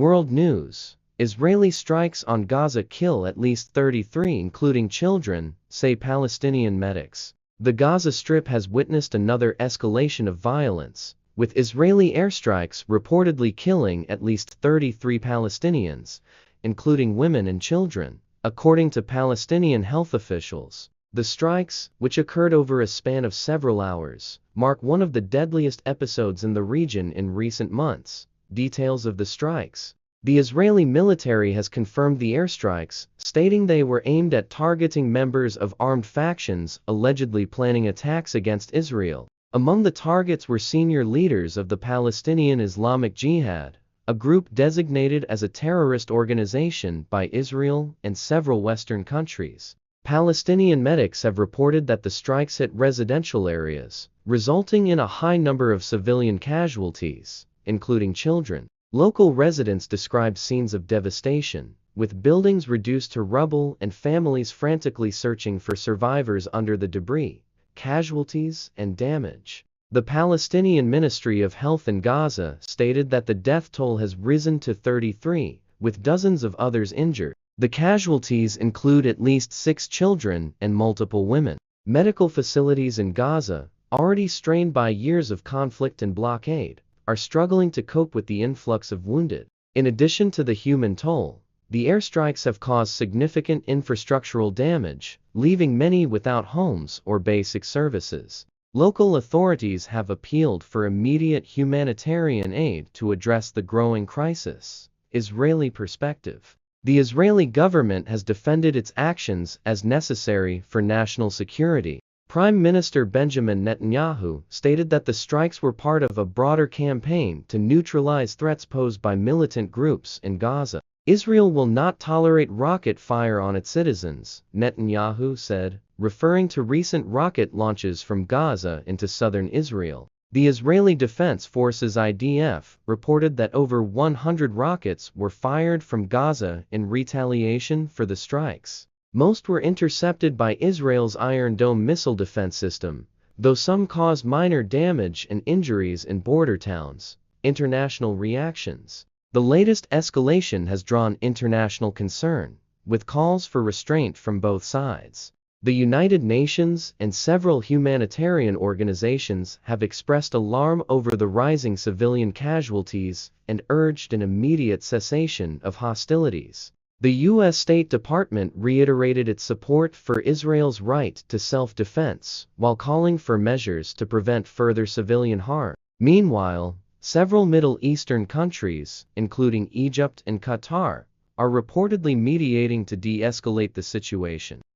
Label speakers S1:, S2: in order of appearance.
S1: World News: Israeli strikes on Gaza kill at least 33 including children, say Palestinian medics. The Gaza Strip has witnessed another escalation of violence, with Israeli airstrikes reportedly killing at least 33 Palestinians, including women and children, according to Palestinian health officials. The strikes, which occurred over a span of several hours, mark one of the deadliest episodes in the region in recent months. Details of the strikes: the Israeli military has confirmed the airstrikes, stating they were aimed at targeting members of armed factions allegedly planning attacks against Israel. Among the targets were senior leaders of the Palestinian Islamic Jihad, a group designated as a terrorist organization by Israel and several Western countries. Palestinian medics have reported that the strikes hit residential areas, resulting in a high number of civilian casualties, including children. Local residents described scenes of devastation, with buildings reduced to rubble and families frantically searching for survivors under the debris. Casualties and damage: the Palestinian Ministry of Health in Gaza stated that the death toll has risen to 33, with dozens of others injured. The casualties include at least 6 children and multiple women. Medical facilities in Gaza, already strained by years of conflict and blockade, are struggling to cope with the influx of wounded. In addition to the human toll, the airstrikes have caused significant infrastructural damage, leaving many without homes or basic services. Local authorities have appealed for immediate humanitarian aid to address the growing crisis. Israeli perspective: the Israeli government has defended its actions as necessary for national security. Prime Minister Benjamin Netanyahu stated that the strikes were part of a broader campaign to neutralize threats posed by militant groups in Gaza. Israel will not tolerate rocket fire on its citizens, Netanyahu said, referring to recent rocket launches from Gaza into southern Israel. The Israeli Defense Forces (IDF) reported that over 100 rockets were fired from Gaza in retaliation for the strikes. Most were intercepted by Israel's Iron Dome missile defense system, though some caused minor damage and injuries in border towns. International reactions: the latest escalation has drawn international concern, with calls for restraint from both sides. The United Nations and several humanitarian organizations have expressed alarm over the rising civilian casualties and urged an immediate cessation of hostilities. The U.S. State Department reiterated its support for Israel's right to self-defense, while calling for measures to prevent further civilian harm. Meanwhile, several Middle Eastern countries, including Egypt and Qatar, are reportedly mediating to de-escalate the situation.